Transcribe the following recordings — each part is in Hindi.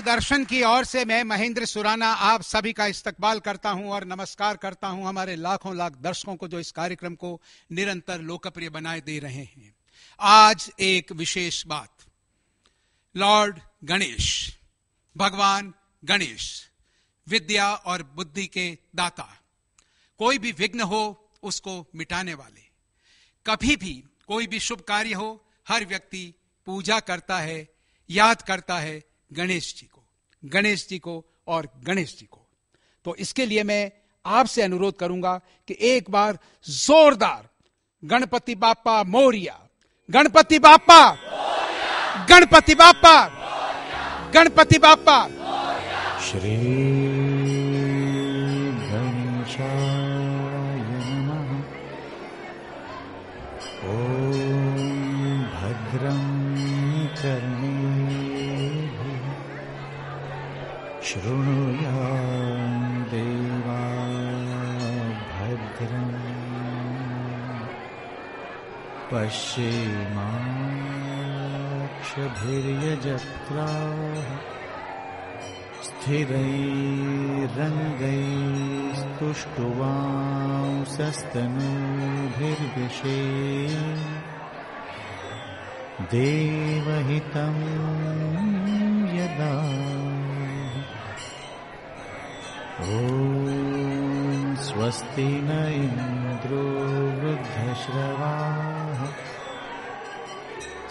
मार्गदर्शन की ओर से मैं महेंद्र सुराना आप सभी का इस्तकबाल करता हूं और नमस्कार करता हूं हमारे लाखों लाख दर्शकों को जो इस कार्यक्रम को निरंतर लोकप्रिय बनाए दे रहे हैं। आज एक विशेष बात, लॉर्ड गणेश, भगवान गणेश, विद्या और बुद्धि के दाता, कोई भी विघ्न हो उसको मिटाने वाले। कभी भी कोई भी शुभ कार्य हो, हर व्यक्ति पूजा करता है, याद करता है गणेश जी को, गणेश जी को और गणेश जी को। तो इसके लिए मैं आपसे अनुरोध करूंगा कि एक बार जोरदार गणपति बाप्पा मोरिया, गणपति बाप्पा, गणपति बाप्पा, गणपति बाप्पा। श्री गणेशाय नमः। ओम भद्रं कर्णेभिः शृणुयाम देवा भद्रं पश्येमाक्षभिर्यजत्राः स्थिरैरङ्गैस्तुष्टुवांसस्तनूभिर्विशेम देवहितं यदा। ॐ स्वस्ति न इन्द्रो वृद्धश्रवाः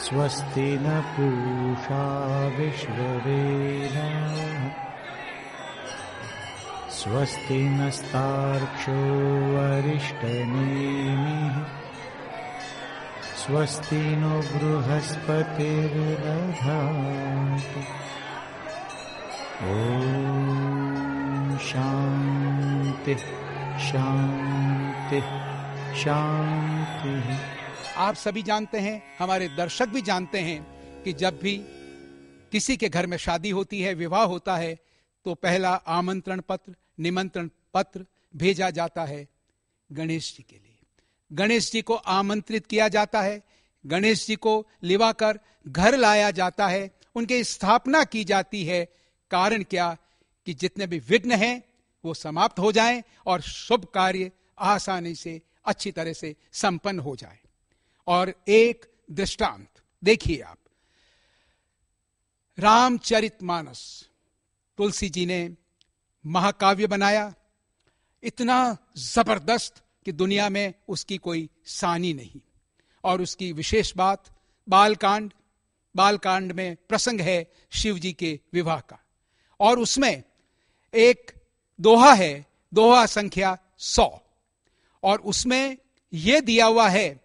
स्वस्ति न पूषा विश्ववेदाः स्वस्ति नस्तार्क्ष्यो अरिष्टनेमिः स्वस्ति नो बृहस्पतिर्दधातु। ॐ शान्ति शान्ति शान्ति। आप सभी जानते हैं, हमारे दर्शक भी जानते हैं कि जब भी किसी के घर में शादी होती है, विवाह होता है, तो पहला आमंत्रण पत्र, निमंत्रण पत्र भेजा जाता है गणेश जी के लिए। गणेश जी को आमंत्रित किया जाता है, गणेश जी को लिवाकर घर लाया जाता है, उनकी स्थापना की जाती है। कारण क्या कि जितने भी विघ्न हैं वो समाप्त हो जाएं और शुभ कार्य आसानी से अच्छी तरह से संपन्न हो जाए। और एक दृष्टांत देखिए आप, रामचरितमानस तुलसी जी ने महाकाव्य बनाया, इतना जबरदस्त कि दुनिया में उसकी कोई सानी नहीं। और उसकी विशेष बात बालकांड, बालकांड में प्रसंग है शिव जी के विवाह का, और उसमें एक दोहा है, दोहा संख्या 100, और उसमें यह दिया हुआ है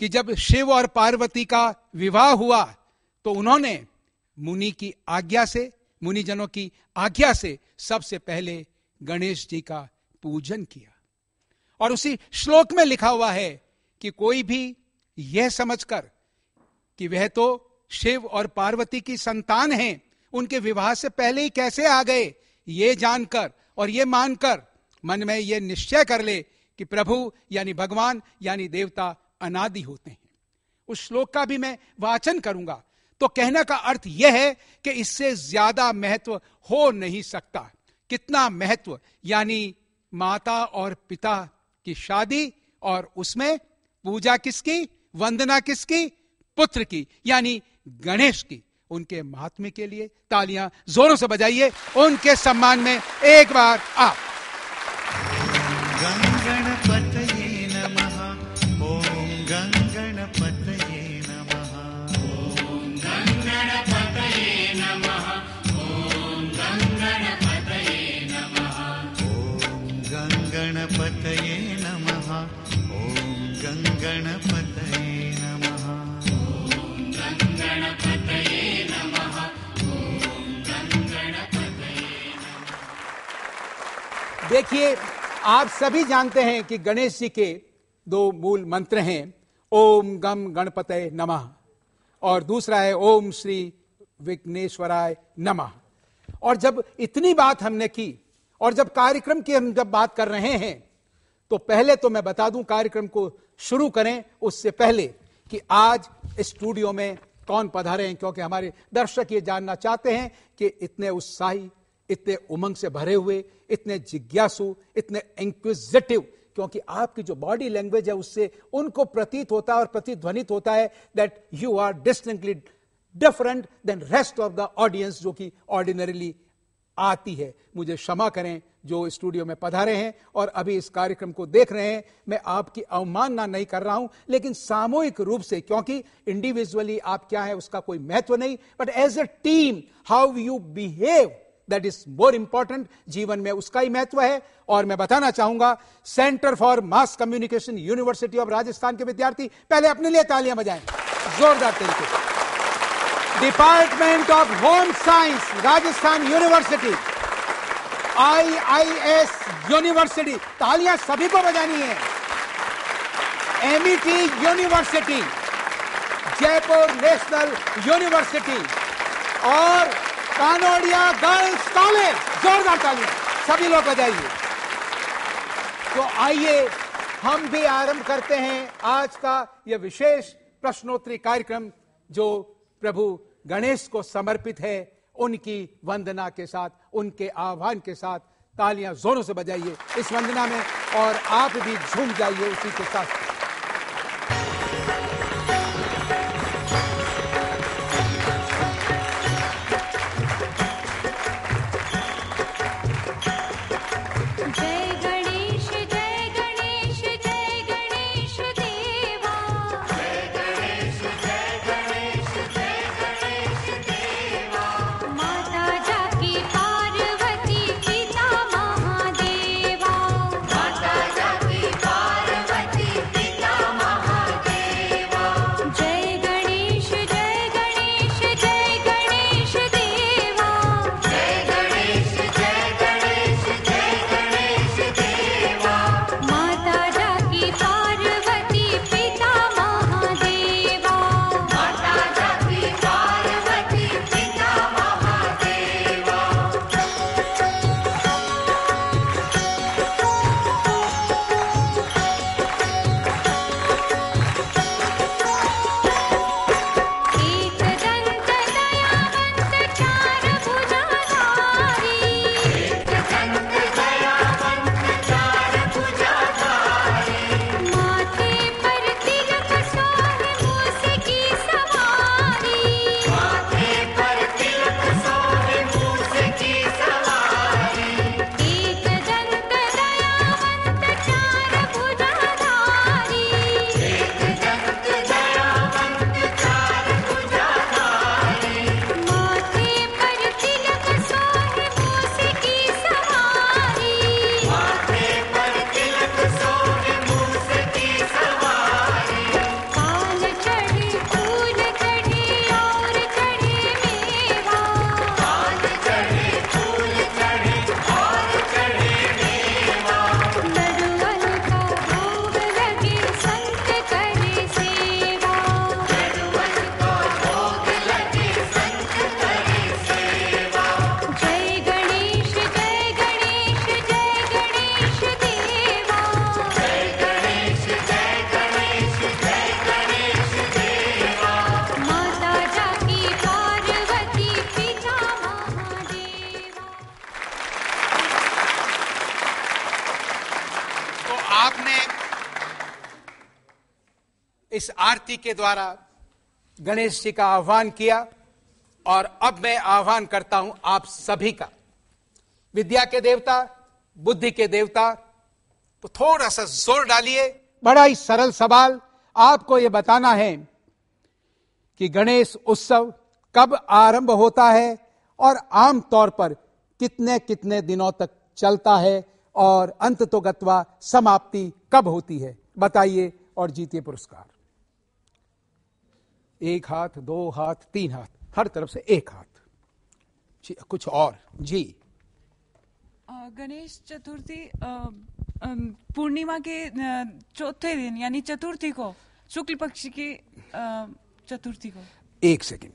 कि जब शिव और पार्वती का विवाह हुआ तो उन्होंने मुनि की आज्ञा से, मुनिजनों की आज्ञा से सबसे पहले गणेश जी का पूजन किया। और उसी श्लोक में लिखा हुआ है कि कोई भी यह समझकर कि वह तो शिव और पार्वती की संतान हैं, उनके विवाह से पहले ही कैसे आ गए, ये जानकर और ये मानकर मन में ये निश्चय कर ले कि प्रभु यानी भगवान यानी देवता अनादि होते हैं। उस श्लोक का भी मैं वाचन करूंगा। तो कहने का अर्थ यह है कि इससे ज्यादा महत्व हो नहीं सकता। कितना महत्व, यानी माता और पिता की शादी और उसमें पूजा किसकी, वंदना किसकी, पुत्र की, यानी गणेश की। उनके महात्म्य के लिए तालियां जोरों से बजाइए, उनके सम्मान में एक बार आप। गणपतये नमः। ओम गणपतये नमः। ओम गणपतये नमः। ओम गणपतये नमः। ओम गणपतये नमः। ओम गणपतये नमः। ओम गणपतये नमः। ओम गणपतये नमः। देखिए, आप सभी जानते हैं कि गणेश जी के दो मूल मंत्र हैं, ओम गम गणपतये नमः और दूसरा है ओम श्री विघ्नेश्वराय नमः। और जब इतनी बात हमने की और जब कार्यक्रम की हम जब बात कर रहे हैं, तो पहले तो मैं बता दूं कार्यक्रम को शुरू करें उससे पहले कि आज स्टूडियो में कौन पधारे हैं, क्योंकि हमारे दर्शक ये जानना चाहते हैं कि इतने उत्साही, इतने उमंग से भरे हुए, इतने जिज्ञासु, इतने इंक्विजिटिव, क्योंकि आपकी जो बॉडी लैंग्वेज है उससे उनको प्रतीत होता है और प्रतिध्वनित होता है that you are distinctly different than rest of the audience जो कि ऑर्डिनरीली आती है। मुझे क्षमा करें जो स्टूडियो में पधारे हैं और अभी इस कार्यक्रम को देख रहे हैं, मैं आपकी अवमानना नहीं कर रहा हूं, लेकिन सामूहिक रूप से, क्योंकि इंडिविजुअली आप क्या है उसका कोई महत्व नहीं, but as a team how you behave that is more important. जीवन में उसका ही महत्व है। और मैं बताना चाहूंगा, centre for mass communication university of Rajasthan के विद्यार्थी पहले अपने लिए तालियां बजाएं जोरदार तरीके से। Department of home science Rajasthan university, IIS university, तालियां सभी को बजानी है। MET university, Jaipur national university और कानोडिया गर्ल्स कॉलेज, जोरदार तालियां सभी लोग बजाइए। तो आइए हम भी आरंभ करते हैं आज का यह विशेष प्रश्नोत्तरी कार्यक्रम जो प्रभु गणेश को समर्पित है। उनकी वंदना के साथ, उनके आह्वान के साथ तालियां जोरों से बजाइए इस वंदना में, और आप भी झूम जाइए उसी के साथ। इस आरती के द्वारा गणेश जी का आह्वान किया, और अब मैं आह्वान करता हूं आप सभी का, विद्या के देवता, बुद्धि के देवता, तो थोड़ा सा जोर डालिए। बड़ा ही सरल सवाल, आपको यह बताना है कि गणेश उत्सव कब आरंभ होता है और आमतौर पर कितने कितने दिनों तक चलता है और अंततोगत्वा समाप्ति कब होती है, बताइए और जीतिए पुरस्कार। एक हाथ, दो हाथ, तीन हाथ, हर तरफ से एक हाथ। कुछ और जी। गणेश चतुर्थी पूर्णिमा के चौथे दिन यानी चतुर्थी को, शुक्ल पक्ष की चतुर्थी को। एक सेकंड,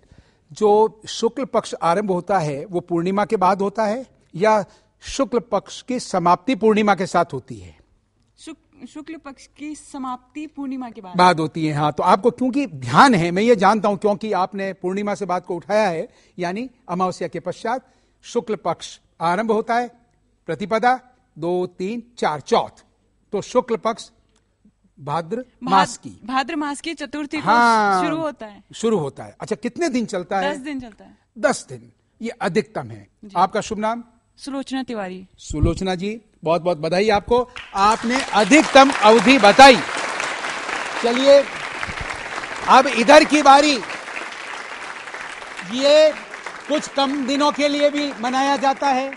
जो शुक्ल पक्ष आरंभ होता है वो पूर्णिमा के बाद होता है या शुक्ल पक्ष की समाप्ति पूर्णिमा के साथ होती है? शुक्ल पक्ष की समाप्ति पूर्णिमा के बाद बाद होती है। हाँ, तो आपको क्योंकि ध्यान है, मैं ये जानता हूं क्योंकि आपने पूर्णिमा से बात को उठाया है, यानी अमावस्या के पश्चात शुक्ल पक्ष आरंभ होता है, प्रतिपदा 2, 3, 4 चौथ, तो शुक्ल पक्ष भाद्र मास की चतुर्थी को हाँ, शुरू होता है। अच्छा, कितने दिन चलता है? 10 दिन चलता है। 10 दिन, ये अधिकतम है। आपका शुभ नाम? सुलोचना तिवारी। सुलोचना जी, बहुत बहुत बधाई आपको, आपने अधिकतम अवधि बताई। चलिए अब इधर की बारी। ये कुछ कम दिनों के लिए भी मनाया जाता है,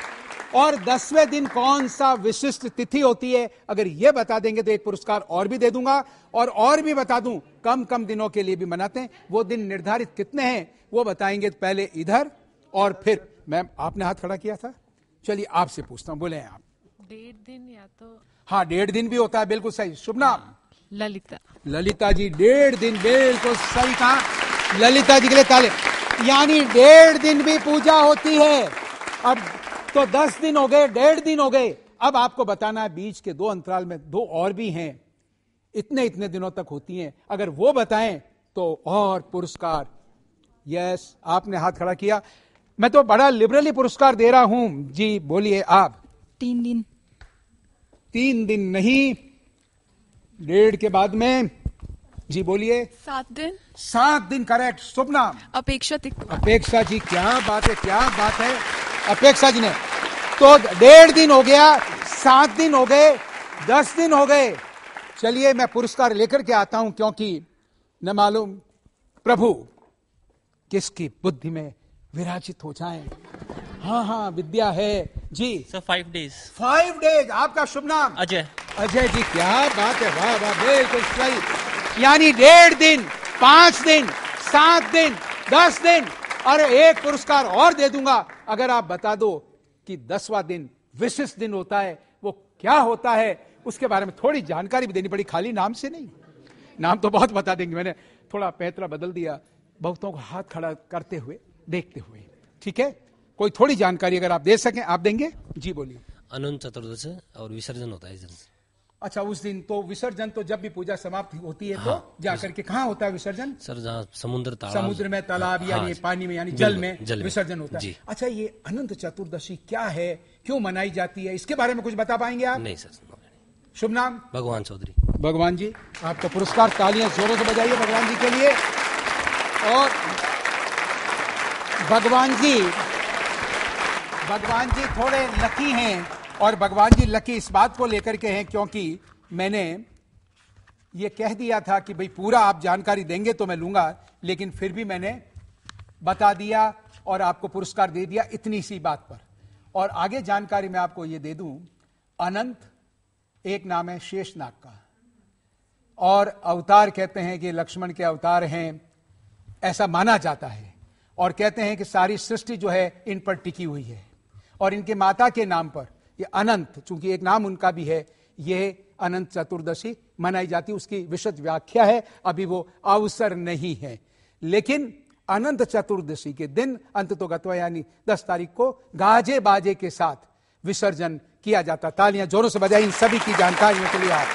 और 10वें दिन कौन सा विशिष्ट तिथि होती है, अगर ये बता देंगे तो एक पुरस्कार और भी दे दूंगा, और भी बता दूं कम दिनों के लिए भी मनाते हैं। वो दिन निर्धारित कितने हैं वो बताएंगे, पहले इधर और फिर मैम आपने हाथ खड़ा किया था, चलिए आपसे पूछता हूं, बोले आप। 1.5 दिन या तो हाँ, 1.5 दिन भी होता है, बिल्कुल सही। शुभ नाम? ललिता। ललिता जी, 1.5 दिन, बिल्कुल सही कहा। ललिता जी के लिए ताले। यानी 1.5 दिन भी पूजा होती है। अब तो 10 दिन हो गए, 1.5 दिन हो गए। अब आपको बताना है बीच के 2 अंतराल में 2 और भी हैं, इतने दिनों तक होती हैं। अगर वो बताएं तो और पुरस्कार। यस, आपने हाथ खड़ा किया। मैं तो बड़ा लिबरली पुरस्कार दे रहा हूं जी, बोलिए आप। 3 दिन। 3 दिन नहीं, 1.5 के बाद में जी बोलिए। 7 दिन। 7 दिन करेक्ट। शुभ नाम? अपेक्षा तिवारी। अपेक्षा जी, क्या बात है, क्या बात है अपेक्षा जी ने। तो 1.5 दिन हो गया, 7 दिन हो गए, 10 दिन हो गए। चलिए मैं पुरस्कार लेकर के आता हूं, क्योंकि न मालूम प्रभु किसकी बुद्धि में विराजित हो जाएं। हाँ, विद्या है जी। Sir 5 days. 5 डेज। आपका शुभ नाम? अजय। अजय जी, क्या बात है, वाह वाह, बिल्कुल सही। यानी 1.5 दिन, 5 दिन, 7 दिन, 10 दिन, और एक पुरस्कार और दे दूंगा अगर आप बता दो कि 10वां दिन विशिष्ट दिन होता है, वो क्या होता है, उसके बारे में थोड़ी जानकारी भी देनी पड़ी, खाली नाम से नहीं। नाम तो बहुत बता देंगे, मैंने थोड़ा पैतरा बदल दिया बहुतों को हाथ खड़ा करते हुए, देखते हुए। ठीक है, कोई थोड़ी जानकारी अगर आप दे सकें, आप देंगे जी, बोलिए। अनंत चतुर्दशी और विसर्जन होता है इस दिन। अच्छा, उस दिन तो विसर्जन तो जब भी पूजा समाप्त होती है तो जाकर के कहाँ होता है विसर्जन? सर जहाँ समुद्र में, तालाब, यानी पानी में, यानी जल में विसर्जन होता है। अच्छा, ये अनंत चतुर्दशी क्या है, क्यों मनाई जाती है, इसके बारे में कुछ बता पाएंगे आप? नहीं सर। शुभ नाम? भगवान चौधरी। भगवान जी, आपका पुरस्कार, तालियां जोरों से बजाइए भगवान जी के लिए। और भगवान जी थोड़े लकी हैं, और भगवान जी लकी इस बात को लेकर के हैं क्योंकि मैंने ये कह दिया था कि भाई पूरा आप जानकारी देंगे तो मैं लूंगा, लेकिन फिर भी मैंने बता दिया और आपको पुरस्कार दे दिया इतनी सी बात पर। और आगे जानकारी मैं आपको ये दे दूं, अनंत एक नाम है शेषनाग का, और अवतार कहते हैं कि लक्ष्मण के अवतार हैं, ऐसा माना जाता है, और कहते हैं कि सारी सृष्टि जो है इन पर टिकी हुई है, और इनके माता के नाम पर ये अनंत, चूंकि एक नाम उनका भी है, ये अनंत चतुर्दशी मनाई जाती है। उसकी विशद व्याख्या है, अभी वो अवसर नहीं है, लेकिन अनंत चतुर्दशी के दिन अंततोगत्वा यानी 10 तारीख को गाजे बाजे के साथ विसर्जन किया जाता। तालियां जोरों से बजाई इन सभी की जानकारियों के लिए। आप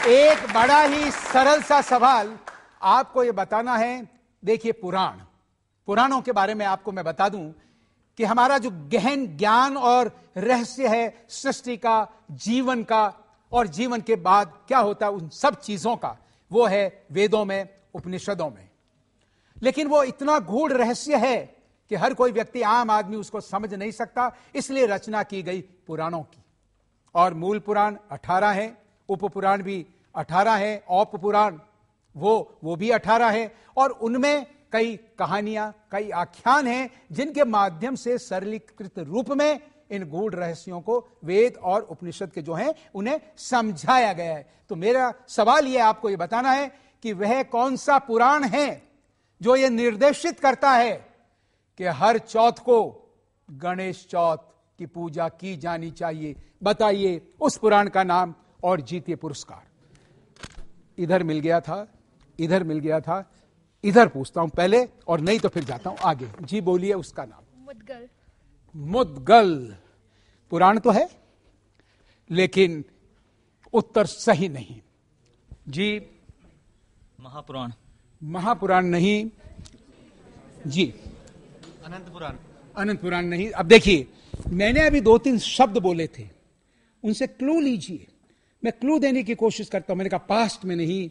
एक बड़ा ही सरल सा सवाल आपको यह बताना है। देखिए, पुराणों के बारे में आपको मैं बता दूं कि हमारा जो गहन ज्ञान और रहस्य है सृष्टि का, जीवन का, और जीवन के बाद क्या होता है उन सब चीजों का, वो है वेदों में, उपनिषदों में। लेकिन वो इतना गूढ़ रहस्य है कि हर कोई व्यक्ति, आम आदमी उसको समझ नहीं सकता, इसलिए रचना की गई पुराणों की। और मूल पुराण 18 है, उप पुराण भी 18 है, औप पुराण वो भी 18 है, और उनमें कई कहानियां, कई आख्यान हैं जिनके माध्यम से सरलीकृत रूप में इन गूढ़ रहस्यों को वेद और उपनिषद के जो हैं उन्हें समझाया गया है। तो मेरा सवाल यह आपको यह बताना है कि वह कौन सा पुराण है जो यह निर्देशित करता है कि हर चौथ को गणेश चौथ की पूजा की जानी चाहिए। बताइए उस पुराण का नाम और जीतिए पुरस्कार। इधर मिल गया था, इधर मिल गया था, इधर पूछता हूं पहले, और नहीं तो फिर जाता हूं आगे। जी बोलिए उसका नाम। मुद्गल। मुद्गल। पुराण तो है लेकिन उत्तर सही नहीं जी। महापुराण। महापुराण नहीं जी। अनंत पुराण। अनंत पुराण नहीं। अब देखिए, मैंने अभी 2-3 शब्द बोले थे, उनसे क्लू लीजिए। मैं क्लू देने की कोशिश करता हूं। मैंने कहा पास्ट में नहीं,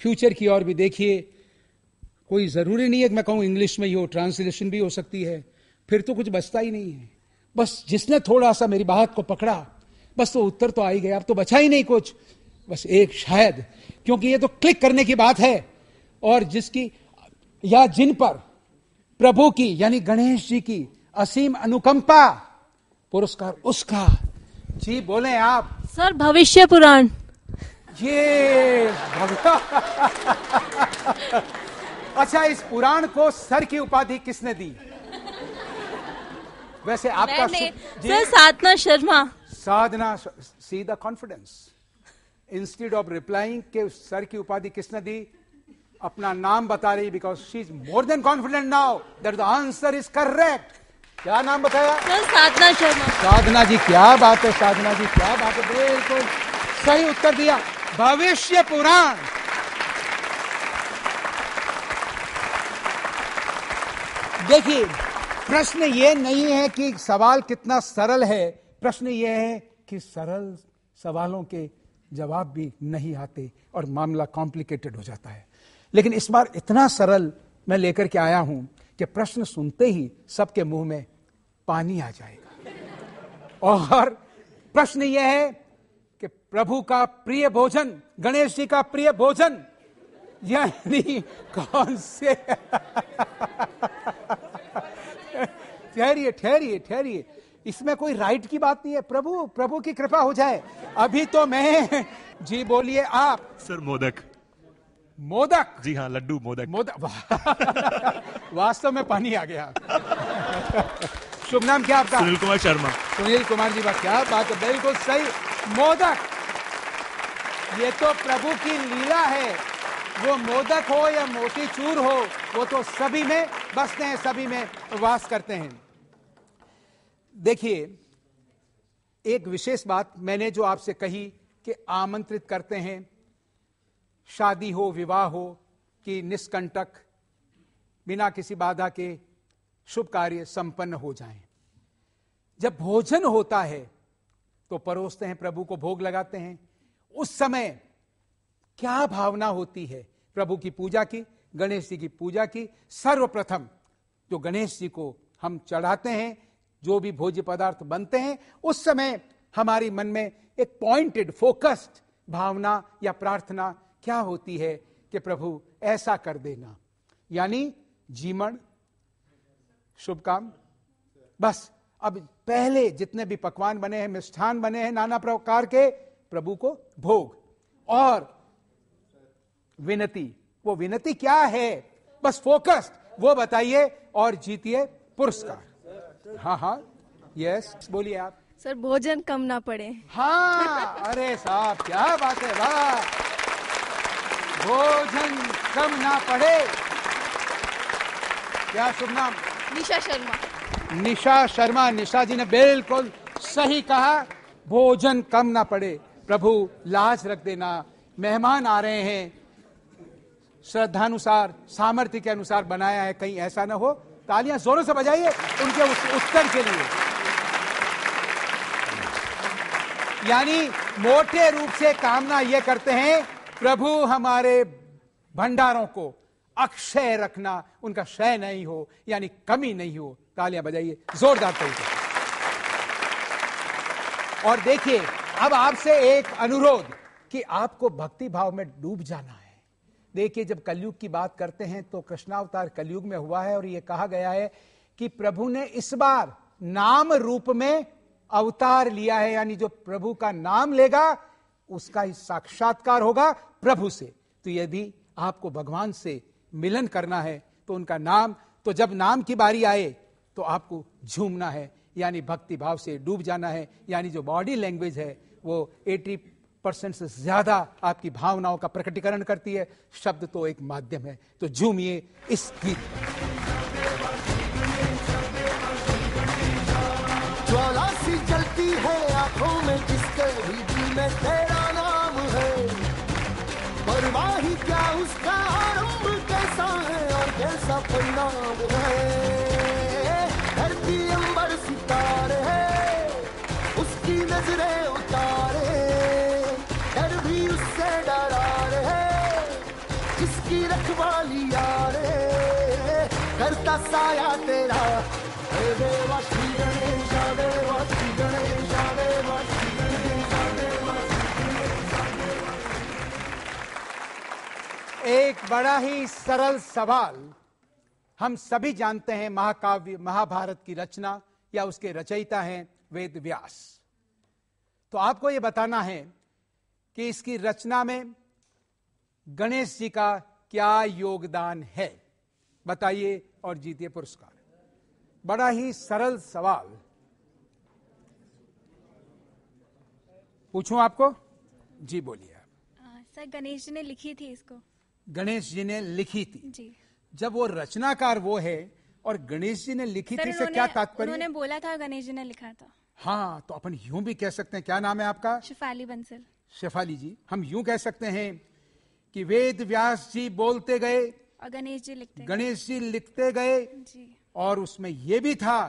फ्यूचर की ओर भी देखिए। कोई जरूरी नहीं है कि मैं कहूं इंग्लिश में ही हो, ट्रांसलेशन भी हो सकती है, फिर तो कुछ बचता ही नहीं है। बस जिसने थोड़ा सा मेरी बात को पकड़ा, बस तो उत्तर तो आ ही गया, अब तो बचा ही नहीं कुछ। बस एक शायद, क्योंकि ये तो क्लिक करने की बात है, और जिसकी या जिन पर प्रभु की यानी गणेश जी की असीम अनुकंपा, पुरस्कार उसका। जी बोले आप। सर भविष्य पुराण। ये अच्छा, इस पुराण को सर की उपाधि किसने दी? वैसे आपका sir Sadhana Sharma. Sadhana. See the confidence. Instead of replying के सर की उपाधि किसने दी, अपना नाम बता रही, because she is more than confident now that the answer is correct. क्या नाम बताया? सर साधना शर्मा। साधना जी, क्या बात है साधना जी, क्या बात है, बिल्कुल सही उत्तर दिया। भविष्य पुराण। देखिए, प्रश्न ये नहीं है कि सवाल कितना सरल है, प्रश्न ये है कि सरल सवालों के जवाब भी नहीं आते और मामला कॉम्प्लिकेटेड हो जाता है। लेकिन इस बार इतना सरल मैं लेकर के आया हूं कि प्रश्न सुनते ही सबके मुंह में पानी आ जाएगा। और प्रश्न यह है कि प्रभु का प्रिय भोजन, गणेश जी का प्रिय भोजन यानी कौन से ठहरिए ठहरिए ठहरिए, इसमें कोई राइट की बात नहीं है। प्रभु की कृपा हो जाए। अभी तो मैं जी बोलिए आप। सर मोदक। मोदक? जी हाँ, लड्डू मोदक। वास्तव में पानी आ गया। शुभ नाम क्या आपका? सुनील कुमार शर्मा। सुनील कुमार जी, क्या बात है, बिल्कुल सही। मोदक, ये तो प्रभु की लीला है। वो मोदक हो या मोतीचूर हो, वो तो सभी में बसते हैं, सभी में वास करते हैं। देखिए, एक विशेष बात मैंने जो आपसे कही कि आमंत्रित करते हैं, शादी हो, विवाह हो, कि निष्कंटक बिना किसी बाधा के शुभ कार्य संपन्न हो जाएं। जब भोजन होता है तो परोसते हैं, प्रभु को भोग लगाते हैं। उस समय क्या भावना होती है? प्रभु की पूजा की, गणेश जी की पूजा की। सर्वप्रथम जो गणेश जी को हम चढ़ाते हैं, जो भी भोज्य पदार्थ बनते हैं, उस समय हमारी मन में एक पॉइंटेड, फोकस्ड भावना या प्रार्थना क्या होती है कि प्रभु ऐसा कर देना, यानी जीवन शुभ काम। बस अब पहले जितने भी पकवान बने हैं, मिष्ठान बने हैं नाना प्रकार के, प्रभु को भोग। और विनती, वो विनती क्या है? बस फोकस्ड वो बताइए और जीतिए पुरस्कार। हाँ, यस बोलिए आप। सर भोजन कम ना पड़े। हाँ, अरे साहब क्या बात है, वाह। भोजन कम ना पड़े। क्या शुभ नाम? निशा शर्मा। निशा शर्मा। निशा जी ने बिल्कुल सही कहा, भोजन कम ना पड़े। प्रभु लाज रख देना, मेहमान आ रहे हैं, श्रद्धानुसार, सामर्थ्य के अनुसार बनाया है, कहीं ऐसा ना हो। तालियां जोरों से बजाइए उनके उत्तर के लिए। यानी मोटे रूप से कामना यह करते हैं, प्रभु हमारे भंडारों को अक्षय रखना, उनका क्षय नहीं हो, यानी कमी नहीं हो। तालियां बजाइए जोरदार तरीके से। और देखिए, अब आपसे एक अनुरोध कि आपको भक्ति भाव में डूब जाना है। देखिए, जब कलयुग की बात करते हैं तो कृष्णावतार कलयुग में हुआ है, और यह कहा गया है कि प्रभु ने इस बार नाम रूप में अवतार लिया है, यानी जो प्रभु का नाम लेगा उसका ही साक्षात्कार होगा प्रभु से। तो यदि आपको भगवान से मिलन करना है तो उनका नाम, तो जब नाम की बारी आए तो आपको झूमना है, यानी भक्ति भाव से डूब जाना है। यानी जो बॉडी लैंग्वेज है वो 80% से ज्यादा आपकी भावनाओं का प्रकटीकरण करती है। शब्द तो एक माध्यम है। तो झूमिए इस गीत। ज्वाला सी जलती ज्योति है आंखों में जिसके भी दिल में तेरा नाम है, परवाह ही क्या उसका आरंभ कैसा है और कैसा परिणाम है। धरती अंबर सितारे है उसकी नजरें उतारे, डर भी उससे डरा रहे जिसकी रखवाली यारे, करता साया तेरा हे देवा श्री गणेश देवा श्री गणेश देवा श्री गणेश देवा श्री गणेश। एक बड़ा ही सरल सवाल। हम सभी जानते हैं महाकाव्य महाभारत की रचना या उसके रचयिता हैं वेद व्यास। तो आपको यह बताना है कि इसकी रचना में गणेश जी का क्या योगदान है, बताइए और जीतिए पुरस्कार। बड़ा ही सरल सवाल पूछूं आपको? जी बोलिए आप। सर गणेश जी ने लिखी थी इसको। गणेश जी ने लिखी थी जी। जब वो रचनाकार वो है और गणेश जी ने लिखी थी, से क्या तात्पर्य? उन्होंने बोला था गणेश जी ने लिखा था। हाँ, तो अपन यूं भी कह सकते हैं। क्या नाम है आपका? शेफाली बंसल। शेफाली जी, हम यूं कह सकते हैं कि वेद व्यास जी बोलते गए और गणेश जी लिखते गए जी। और उसमें यह भी था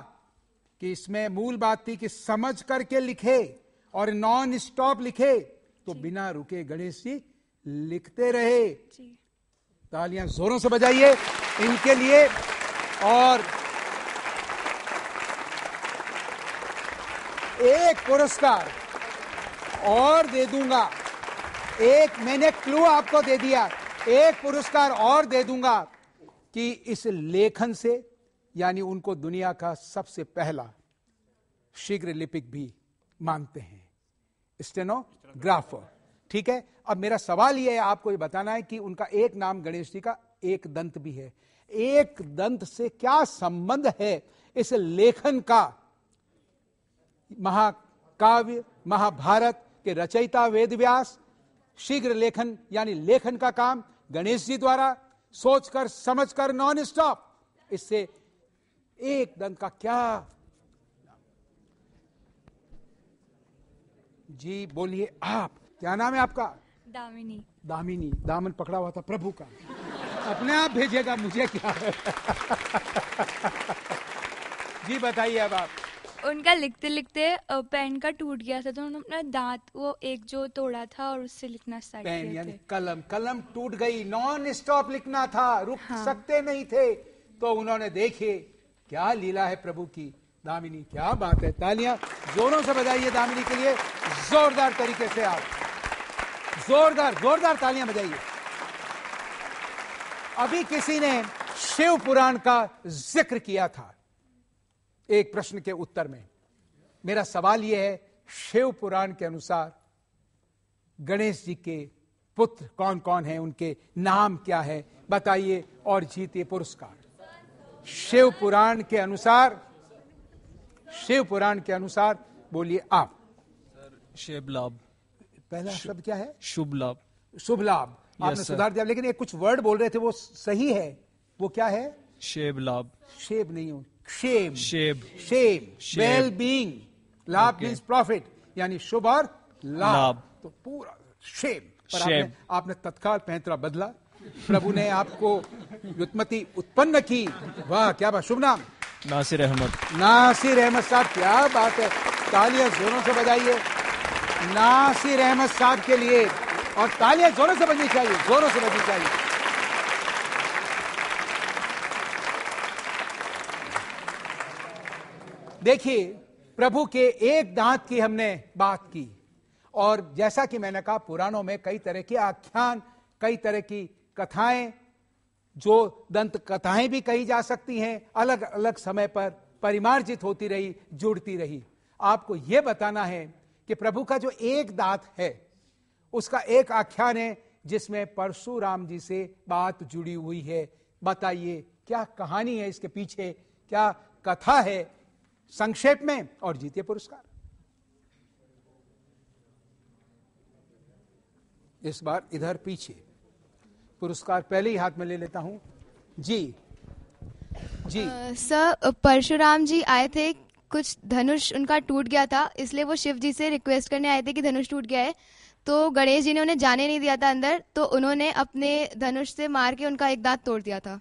कि इसमें मूल बात थी कि समझ करके लिखे और नॉन स्टॉप लिखे, तो बिना रुके गणेश जी लिखते रहे। जी। तालियां जोरों से बजाइए इनके लिए। और एक पुरस्कार और दे दूंगा, एक मैंने क्लू आपको दे दिया, एक पुरस्कार और दे दूंगा कि इस लेखन से, यानी उनको दुनिया का सबसे पहला शीघ्र लिपिक भी मानते हैं, स्टेनोग्राफर। ठीक है, अब मेरा सवाल यह है, आपको ये बताना है कि उनका एक नाम गणेश जी का एक दंत भी है। एक दंत से क्या संबंध है इस लेखन का? महाकाव्य महाभारत के रचयिता वेद व्यास, शीघ्र लेखन यानी लेखन का काम गणेश जी द्वारा, सोचकर समझकर नॉन स्टॉप, इससे एक दंत का क्या? जी बोलिए आप। क्या नाम है आपका? दामिनी। दामिनी, दामन पकड़ा हुआ था प्रभु का, अपने आप भेजेगा, मुझे क्या है। जी बताइए अब आप। उनका लिखते लिखते पेन का टूट गया था, तो उन्होंने अपना दांत वो एक जो तोड़ा था और उससे लिखना स्टार्ट किया। पेन यानी कलम टूट गई, नॉन स्टॉप लिखना था, रुक सकते नहीं थे, तो उन्होंने देखिए क्या लीला है प्रभु की। दामिनी, क्या बात है, तालियां जोरों से बजाइए दामिनी के लिए, जोरदार तरीके से आप जोरदार तालियां बजाइए। अभी किसी ने शिव पुराण का जिक्र किया था एक प्रश्न के उत्तर में। मेरा सवाल यह है, शिव पुराण के अनुसार गणेश जी के पुत्र कौन कौन हैं, उनके नाम क्या है, बताइए और जीतिए पुरस्कार। शिव पुराण के अनुसार बोलिए आप। शुभ लाभ। पहला शब्द क्या है? शुभ लाभ। शुभ लाभ, आपने सुधार दिया, लेकिन एक कुछ वर्ड बोल रहे थे वो सही है, वो क्या है? शेब लाभ। शेब नहीं हो, शेम। शेब। वेल बीइंग, लाभ मीन्स प्रॉफिट, यानी शुभ और लाभ, तो पूरा शेम। पर आपने तत्काल पैंतरा बदला, प्रभु ने आपको व्युत्पत्ति उत्पन्न की। वाह क्या बात, शुभ नाम? नासिर अहमद साहब, क्या बात है, तालियां जोरों से बजाइए नासिर अहमद साहब के लिए, और तालियां जोरों से बजनी चाहिए, जोरों से बजनी चाहिए। देखिए, प्रभु के एक दांत की हमने बात की, और जैसा कि मैंने कहा पुराणों में कई तरह के आख्यान, कई तरह की कथाएं, जो दंत कथाएं भी कही जा सकती हैं, अलग अलग समय पर परिमार्जित होती रही, जुड़ती रही। आपको यह बताना है कि प्रभु का जो एक दांत है उसका एक आख्यान है जिसमें परशुराम जी से बात जुड़ी हुई है। बताइए क्या कहानी है इसके पीछे, क्या कथा है, संक्षेप में, और जीतिए पुरस्कार। इस बार इधर पीछे पुरस्कार पहले ही हाथ में ले लेता हूं। जी सर, परशुराम जी आए थे कुछ धनुष उनका टूट गया था, इसलिए वो शिव जी से रिक्वेस्ट करने आए थे कि धनुष टूट गया है। तो गणेश जी ने उन्हें जाने नहीं दिया था अंदर, तो उन्होंने अपने धनुष से मार के उनका एक दांत तोड़ दिया था।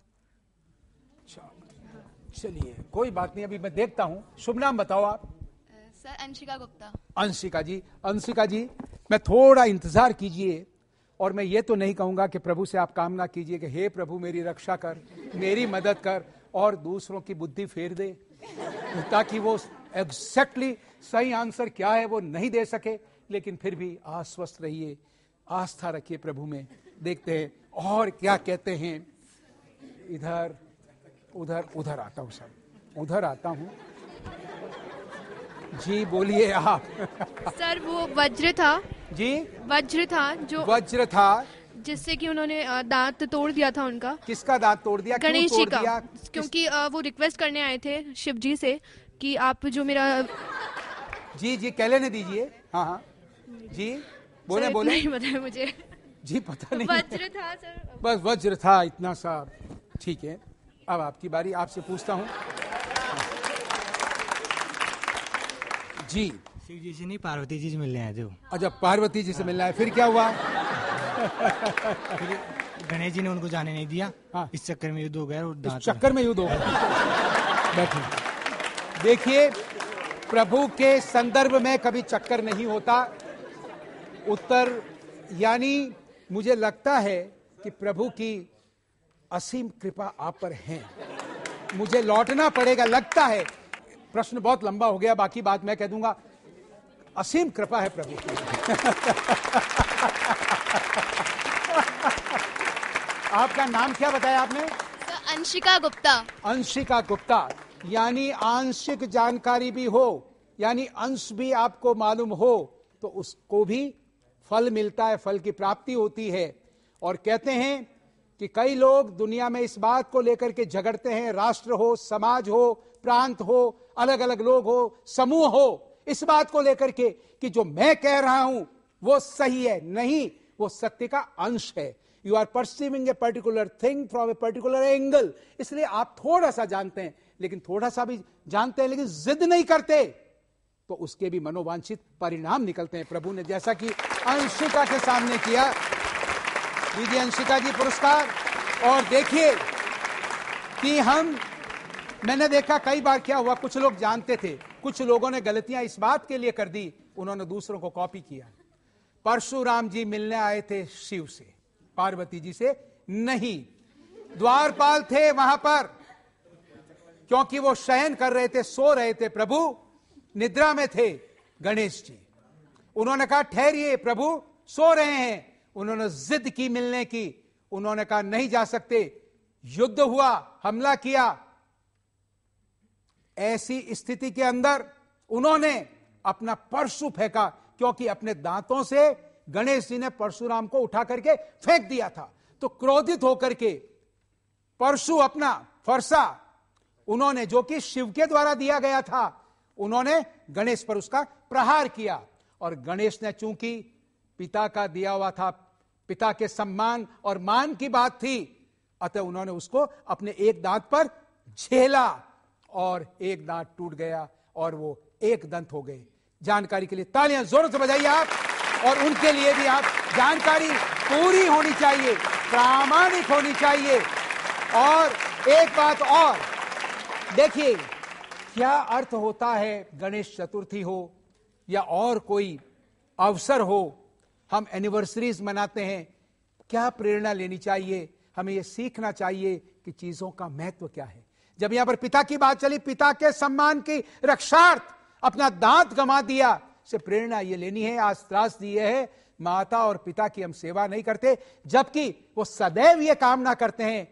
चलिए कोई बात नहीं, अभी मैं देखता हूँ। शुभ नाम बताओ आप। सर अंशिका गुप्ता। अंशिका जी, अंशिका जी मैं थोड़ा इंतजार कीजिए, और मैं ये तो नहीं कहूंगा कि प्रभु से आप कामना कीजिए कि हे प्रभु मेरी रक्षा कर, मेरी मदद कर और दूसरों की बुद्धि फेर दे, ताकि वो एग्जैक्टली सही आंसर क्या है वो नहीं दे सके। लेकिन फिर भी आश्वस्त रहिए, आस्था रखिए प्रभु में। देखते हैं और क्या कहते हैं। इधर उधर उधर आता हूं सर, उधर आता हूं जी, बोलिए आप। सर वो वज्र था जी, वज्र था जो वज्र था जिससे कि उन्होंने दांत तोड़ दिया था उनका। किसका दांत तोड़ दिया? गणेश जी का, दिया? क्योंकि वो रिक्वेस्ट करने आए थे शिव जी से कि आप जो मेरा जी जी कह लेने दीजिए। हाँ हाँ जी बोले बोले। नहीं पता मुझे जी, पता नहीं। वज्र था सर, बस वज्र था, इतना सा। ठीक है, अब आपकी बारी, आपसे पूछता हूँ जी। शिव जी से नहीं, पार्वती जी से मिलने आए थे वो। अच्छा, पार्वती जी से मिलना है, फिर क्या हुआ? फिर गणेश जी ने उनको जाने नहीं दिया। हाँ। इस चक्कर में युद्ध हो गया, और इस चक्कर में युद्ध हो गया। बैठिए, देखिए प्रभु के संदर्भ में कभी चक्कर नहीं होता। उत्तर यानी मुझे लगता है कि प्रभु की असीम कृपा आप पर है। मुझे लौटना पड़ेगा, लगता है। प्रश्न बहुत लंबा हो गया, बाकी बात मैं कह दूंगा। असीम कृपा है प्रभु की। आपका नाम क्या बताया आपने? अंशिका गुप्ता। अंशिका गुप्ता, यानी आंशिक जानकारी भी हो, यानी अंश भी आपको मालूम हो, तो उसको भी फल मिलता है, फल की प्राप्ति होती है। और कहते हैं कि कई लोग दुनिया में इस बात को लेकर के झगड़ते हैं, राष्ट्र हो, समाज हो, प्रांत हो, अलग अलग लोग हो, समूह हो, इस बात को लेकर के कि जो मैं कह रहा हूं वो सही है। नहीं, वो सत्य का अंश है। You are perceiving a particular thing from a particular angle. इसलिए आप थोड़ा सा जानते हैं, लेकिन थोड़ा सा भी जानते हैं लेकिन जिद नहीं करते, तो उसके भी मनोवांछित परिणाम निकलते हैं। प्रभु ने जैसा कि अंशिका के सामने किया। दीजिए अंशिका जी पुरस्कार। और देखिए कि मैंने देखा कई बार क्या हुआ, कुछ लोग जानते थे, कुछ लोगों ने गलतियां इस बात के लिए कर दी, उन्होंने दूसरों को कॉपी किया। परशुराम जी मिलने आए थे शिव से, पार्वती जी से नहीं। द्वारपाल थे वहां पर, क्योंकि वो शयन कर रहे थे, सो रहे थे, प्रभु निद्रा में थे। गणेश जी, उन्होंने कहा ठहरिए, प्रभु सो रहे हैं। उन्होंने जिद की मिलने की, उन्होंने कहा नहीं जा सकते। युद्ध हुआ, हमला किया। ऐसी स्थिति के अंदर उन्होंने अपना परशु फेंका, क्योंकि अपने दांतों से गणेश जी ने परशुराम को उठा करके फेंक दिया था। तो क्रोधित होकर के परशु अपना फरसा उन्होंने, जो कि शिव के द्वारा दिया गया था, उन्होंने गणेश पर उसका प्रहार किया। और गणेश ने चूंकि पिता का दिया हुआ था, पिता के सम्मान और मान की बात थी, अतः उन्होंने उसको अपने एक दांत पर झेला और एक दांत टूट गया और वो एक दंत हो गए। जानकारी के लिए तालियां जोरों से बजाइए आप। और उनके लिए भी आप, जानकारी पूरी होनी चाहिए, प्रामाणिक होनी चाहिए। और एक बात और देखिए, क्या अर्थ होता है गणेश चतुर्थी हो या और कोई अवसर हो, हम एनिवर्सरीज मनाते हैं, क्या प्रेरणा लेनी चाहिए? हमें यह सीखना चाहिए कि चीजों का महत्व क्या है। जब यहां पर पिता की बात चली, पिता के सम्मान की रक्षार्थ अपना दांत गंवा दिया, से प्रेरणा ये लेनी है। आज त्रासदी ये है, माता और पिता की हम सेवा नहीं करते, जबकि वो सदैव ये कामना करते हैं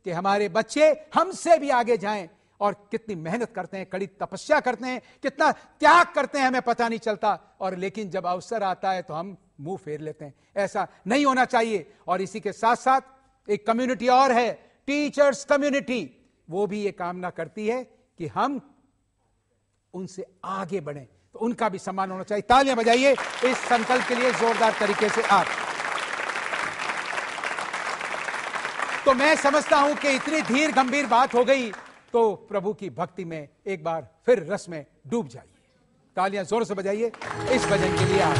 कि हमारे बच्चे हमसे भी आगे जाएं। और कितनी मेहनत करते हैं, कड़ी तपस्या करते हैं, कितना त्याग करते हैं, हमें पता नहीं चलता। और लेकिन जब अवसर आता है तो हम मुंह फेर लेते हैं। ऐसा नहीं होना चाहिए। और इसी के साथ साथ एक कम्युनिटी और है, टीचर्स कम्युनिटी, वो भी ये कामना करती है कि हम उनसे आगे बढ़ें, तो उनका भी सम्मान होना चाहिए। तालियां बजाइए इस संकल्प के लिए जोरदार तरीके से आप। तो मैं समझता हूं कि इतनी धीर गंभीर बात हो गई, तो प्रभु की भक्ति में एक बार फिर रस में डूब जाइए। तालियां जोर से बजाइए इस भजन के लिए आप।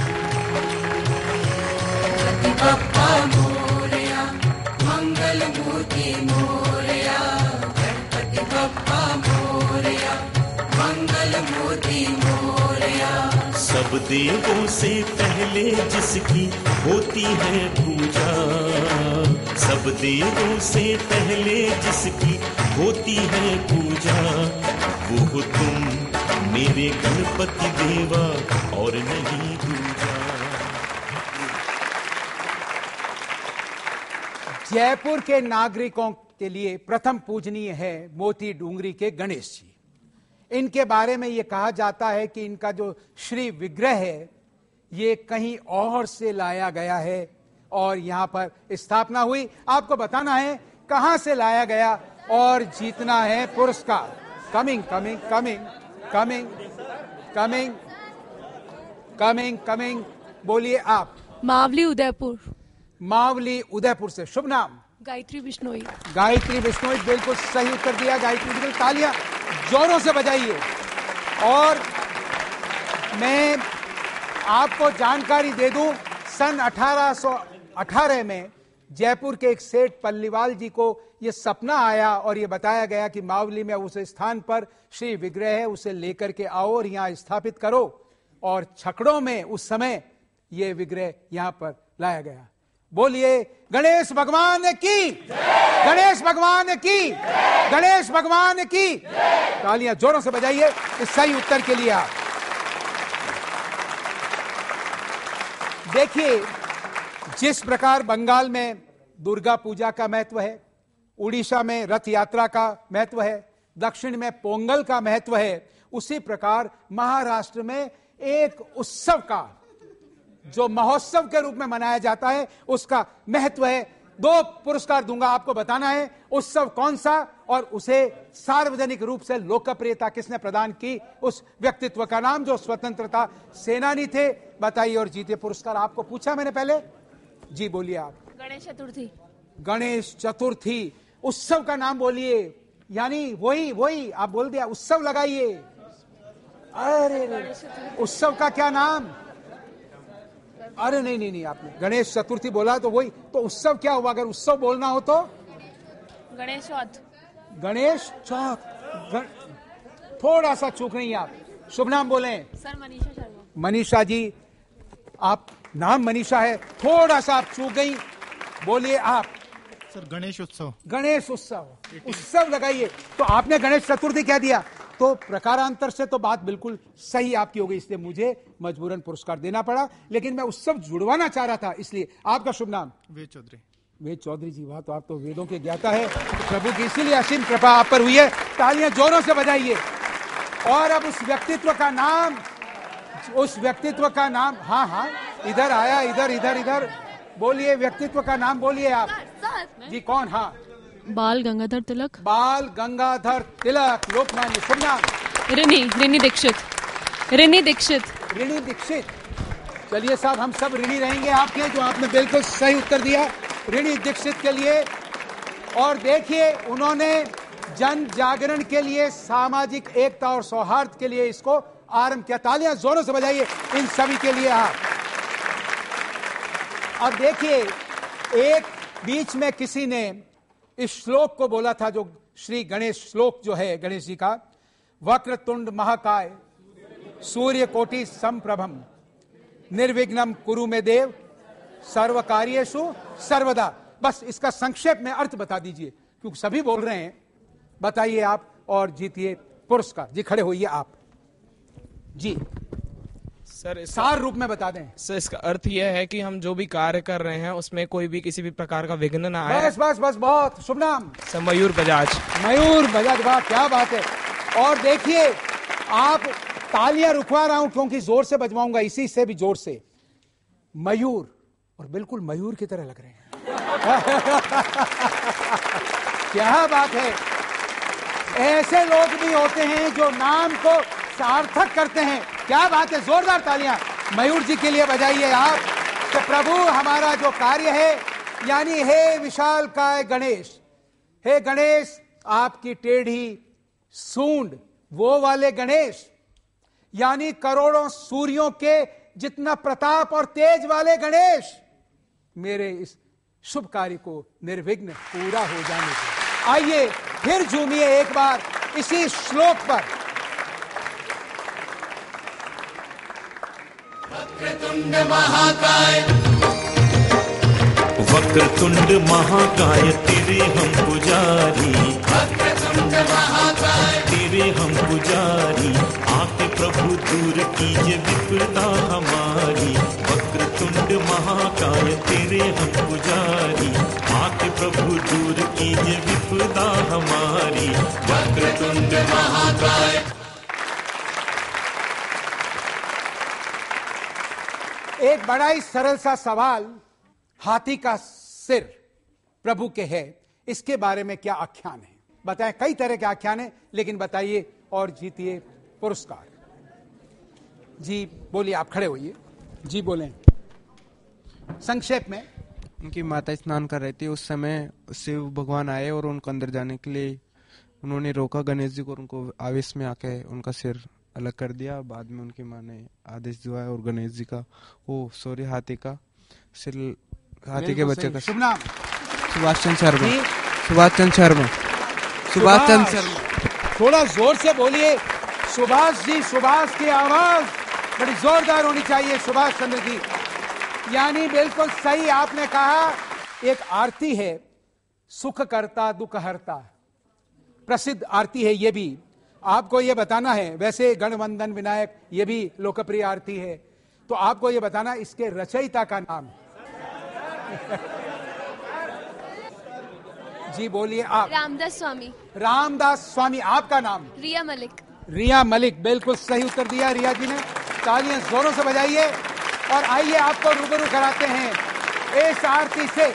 बप्पा मोरया, मंगल मूर्ति मोरया, गणपति बप्पा मोरया, मंगल मूर्ति मोरया। सब देवों से पहले जिसकी होती है पूजा, सब देवों से पहले जिसकी होती है पूजा, वो हो तुम मेरे गणपति देवा और नहीं दूजा। जयपुर के नागरिकों के लिए प्रथम पूजनीय है मोती डूंगरी के गणेश जी। इनके बारे में यह कहा जाता है कि इनका जो श्री विग्रह है ये कहीं और से लाया गया है और यहां पर स्थापना हुई। आपको बताना है कहां से लाया गया और जीतना है पुरस्कार। Coming coming coming coming coming coming coming बोलिए आप। मावली उदयपुर। मावली उदयपुर से। शुभ नाम? गायत्री बिश्नोई। गायत्री बिश्नोई, बिल्कुल सही उत्तर दिया गायत्री बिश्नोई। तालियां जोरों से बजाइए। और मैं आपको जानकारी दे दूं, सन 1818 में जयपुर के एक सेठ पल्लीवाल जी को यह सपना आया और यह बताया गया कि मावली में उस स्थान पर श्री विग्रह है, उसे लेकर के आओ और यहां स्थापित करो। और छकड़ों में उस समय यह विग्रह यहां पर लाया गया। बोलिए गणेश भगवान की, गणेश भगवान की, गणेश भगवान की। तालियां जोरों से बजाइए इस सही उत्तर के लिए आप। देखिए जिस प्रकार बंगाल में दुर्गा पूजा का महत्व है, उड़ीसा में रथ यात्रा का महत्व है, दक्षिण में पोंगल का महत्व है, उसी प्रकार महाराष्ट्र में एक उत्सव का जो महोत्सव के रूप में मनाया जाता है उसका महत्व है। 2 पुरस्कार दूंगा आपको, बताना है उत्सव कौन सा और उसे सार्वजनिक रूप से लोकप्रियता किसने प्रदान की, उस व्यक्तित्व का नाम जो स्वतंत्रता सेनानी थे। बताइए और जीते पुरस्कार। आपको पूछा मैंने पहले जी, बोलिए आप। गणेश चतुर्थी। गणेश चतुर्थी। उत्सव का नाम बोलिए, यानी वही आप बोल दिया, उत्सव लगाइए। अरे उत्सव का क्या नाम? अरे नहीं आपने गणेश चतुर्थी बोला तो वही तो उत्सव क्या हुआ? अगर उत्सव बोलना हो तो गणेश चौथ। गणेश चौथ। थोड़ा सा चूक नहीं आप। शुभ नाम बोले सर। मनीषा शर्मा। मनीषा जी, आप नाम मनीषा है, थोड़ा सा आप चूक गई। बोलिए आप। सर गणेश उत्सव। गणेश उत्सव। उत्सव लगाइए। तो आपने गणेश चतुर्थी कह दिया, तो प्रकारांतर से तो बात बिल्कुल सही आपकी हो गई, इसलिए मुझे मजबूरन पुरस्कार देना पड़ा, लेकिन मैं उत्सव जुड़वाना चाह रहा था इसलिए। आपका शुभ नाम? वेद चौधरी। वेद चौधरी जी, वाह, तो आप तो वेदों के ज्ञाता है। प्रभु की इसीलिए असीम कृपा आप पर हुई है। तालियां जोरों से बजाइए। और अब उस व्यक्तित्व का नाम, हाँ इधर आया, इधर बोलिए व्यक्तित्व का नाम बोलिए आप जी। कौन? हाँ, बाल गंगाधर तिलक। बाल गंगाधर तिलक, लोकमान्य। शुभ नाम? रिनी दीक्षित। रिनी दीक्षित। चलिए साहब, हम सब ऋणी रहेंगे आपके, जो आपने बिल्कुल सही उत्तर दिया रिनी दीक्षित के लिए। और देखिए उन्होंने जन जागरण के लिए, सामाजिक एकता और सौहार्द के लिए इसको आरंभ किया। तालियां जोरों से बजाइए इन सभी के लिए आप। अब देखिए एक बीच में किसी ने इस श्लोक को बोला था, जो श्री गणेश श्लोक जो है गणेश जी का, वक्रतुंड महाकाय सूर्य कोटि समप्रभम निर्विघ्नम कुरु मे देव सर्व कार्येषु सर्वदा। बस इसका संक्षेप में अर्थ बता दीजिए, क्योंकि सभी बोल रहे हैं। बताइए आप और जीतिए पुरस्कार। जी खड़े होइए आप जी। सर सार रूप में बता दें। सर इसका अर्थ यह है कि हम जो भी कार्य कर रहे हैं उसमें कोई भी किसी भी प्रकार का विघ्न ना आए। बस बहुत। शुभ नाम? सर मयूर बजाज। मयूर बजाज, वाह क्या बात है। और देखिए आप, तालियां रुकवा रहा हूं क्योंकि जोर से बजवाऊंगा, इसी से भी जोर से। मयूर, और बिल्कुल मयूर की तरह लग रहे हैं। क्या बात है। ऐसे लोग भी होते हैं जो नाम को सार्थक करते हैं। क्या बात है, जोरदार तालियां मयूर जी के लिए बजाइए आप। तो प्रभु हमारा जो कार्य है, यानी हे विशाल काय गणेश, हे गणेश, आपकी टेढ़ी सूंड वो वाले गणेश, यानी करोड़ों सूर्यों के जितना प्रताप और तेज वाले गणेश, मेरे इस शुभ कार्य को निर्विघ्न पूरा हो जाने दो। आइए फिर झूमिए एक बार इसी श्लोक पर। वक्रतुंड महाकाय, वक्रतुंड महाकाय तेरे हम पुजारी, वक्रतुंड महाकाय तेरे हम पुजारी, आके प्रभु दूर कीजिए विपदा हमारी। वक्रतुंड महाकाय तेरे हम पुजारी, आके प्रभु दूर कीजिए विपदा हमारी। वक्रतुंड महाकाय। एक बड़ा ही सरल सा सवाल, हाथी का सिर प्रभु के है, इसके बारे में क्या आख्यान है? बताएं। कई तरह के आख्यान है, लेकिन बताइए और जीतिए पुरस्कार। जी बोलिए, आप खड़े होइए। जी बोलें संक्षेप में। उनकी माता स्नान कर रही थी, उस समय शिव भगवान आए और उनको अंदर जाने के लिए उन्होंने रोका गणेश जी को, और उनको आवेश में आके उनका सिर अलग कर दिया। बाद में उनकी माँ ने आदेश दिया और गणेश जी का हाथी का सिर, हाथी के बच्चे का। शुभ नाम? सुभाष चंद्र शर्मा। सुभाष चंद्र शर्मा। सुभाष चंद्र शर्मा। थोड़ा जोर से बोलिए सुभाष जी। सुभाष की आवाज बड़ी जोरदार होनी चाहिए सुभाष चंद्र जी। यानी बिल्कुल सही आपने कहा। एक आरती है, सुख करता दुख हरता, प्रसिद्ध आरती है। ये भी आपको ये बताना है। वैसे गणवंदन विनायक ये भी लोकप्रिय आरती है, तो आपको ये बताना इसके रचयिता का नाम। जी बोलिए आप। रामदास स्वामी। रामदास स्वामी। आपका नाम? रिया मलिक। रिया मलिक, बिल्कुल सही उत्तर दिया रिया जी ने। तालियां जोरों से बजाइए। और आइए आपको रूबरू कराते हैं इस आरती से,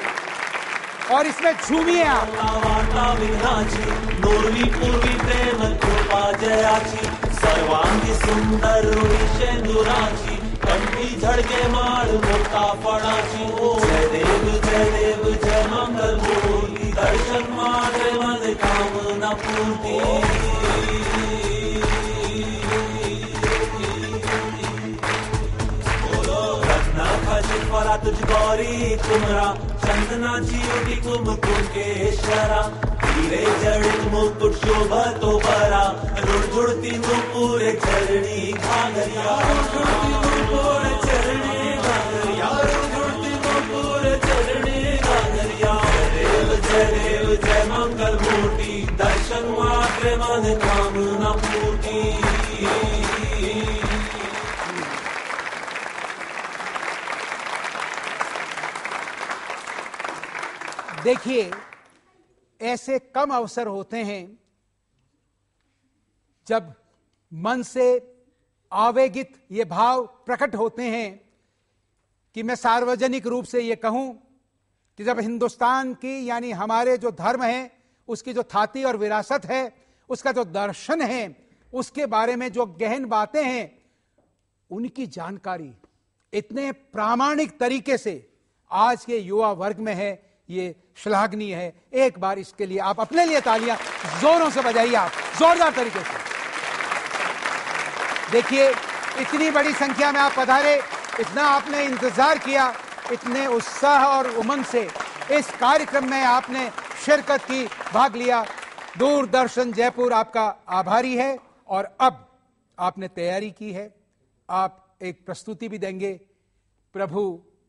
और इसमें झूमिए आप। सर्वांगी सुंदर शेंदुराची, कंठी झडके माळ मोठा फळाची। ओ जय देव जय मंगल मूर्ती, दर्शन मात्रे मन कामना पूर्ती। तुझ गौरी कुमरा, चंदनाची ओटी कुमकुम केशरा। हिरे जडित मुकुट शोभतो बरा, रुडझुडती नुपुरे चरणी घागरिया। रुडझुडती नुपुरे चरणी घागरिया, रुडझुडती नुपुरे चरणी घागरिया। जय देव जय मंगल मूर्ती, दर्शन मात्रे मन कामना पूर्ती। देखिए, ऐसे कम अवसर होते हैं जब मन से आवेगित ये भाव प्रकट होते हैं कि मैं सार्वजनिक रूप से ये कहूं कि जब हिंदुस्तान की, यानी हमारे जो धर्म है, उसकी जो थाती और विरासत है, उसका जो दर्शन है, उसके बारे में जो गहन बातें हैं, उनकी जानकारी इतने प्रामाणिक तरीके से आज के युवा वर्ग में है, ये श्लाघनीय है। एक बार इसके लिए आप अपने लिए तालियां जोरों से बजाइए, आप जोरदार तरीके से। देखिए, इतनी बड़ी संख्या में आप पधारे, इतना आपने इंतजार किया, इतने उत्साह और उमंग से इस कार्यक्रम में आपने शिरकत की, भाग लिया। दूरदर्शन जयपुर आपका आभारी है। और अब आपने तैयारी की है, आप एक प्रस्तुति भी देंगे। प्रभु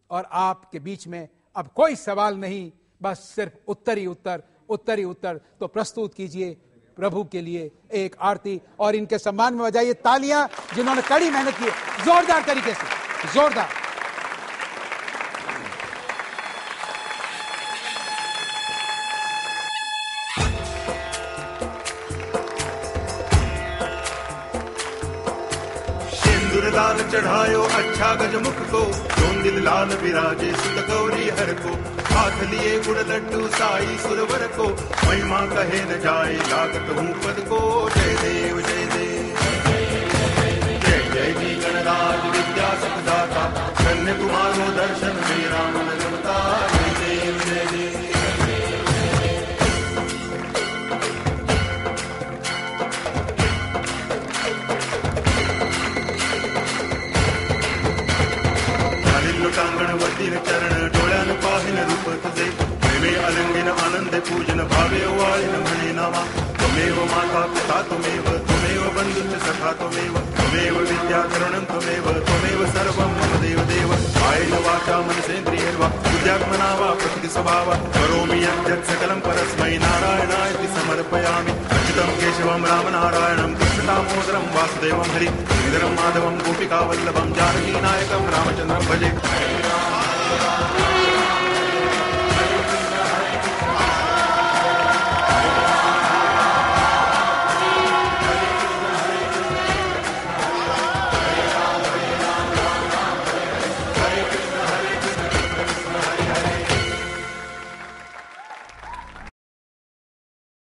और आपके बीच में अब कोई सवाल नहीं, बस सिर्फ उत्तर ही उत्तर, उत्तर ही उत्तर। तो प्रस्तुत कीजिए प्रभु के लिए एक आरती, और इनके सम्मान में बजाइए तालियां, जिन्होंने कड़ी मेहनत की है, जोरदार तरीके से, जोरदार। लाल चढ़ायो अच्छा गजमुख को, चोंदिल लाल विराजे सुत गौरी हर को। हाथ लिए गुड़ लड्डू साई सुरवर को, महिमा कहे न जाए लागत हूँ पद को। जय देव जय देव जय जय जी गणराज विद्या सुखदाता, धन्य कुमारो दर्शन मेरा मन रमता। जय देव जय देव। पावतील चरण डोळ्यान पाहिन रूप तुझे प्रेमे अलंगिन आनंद पूजन भावे वाळीन म्हणे नामा त्वमेव माता पिता त्वमेव बंधुश्च सखा त्वमेव विद्या करुणं त्वमेव सर्वं मम देव कायेन वाचा मनसेन्द्रियैर्वा बुद्ध्यात्मना वा प्रकृति स्वभावा करोमि यत् सकलं परस्मै नारायणाय समर्पयामि अच्युतं केशवं रामनारायणं कृष्णदामोदरं वासुदेवं हरि श्रीधरं माधवं गोपिकावल्लभं जानकीनायकं रामचन्द्रं भजे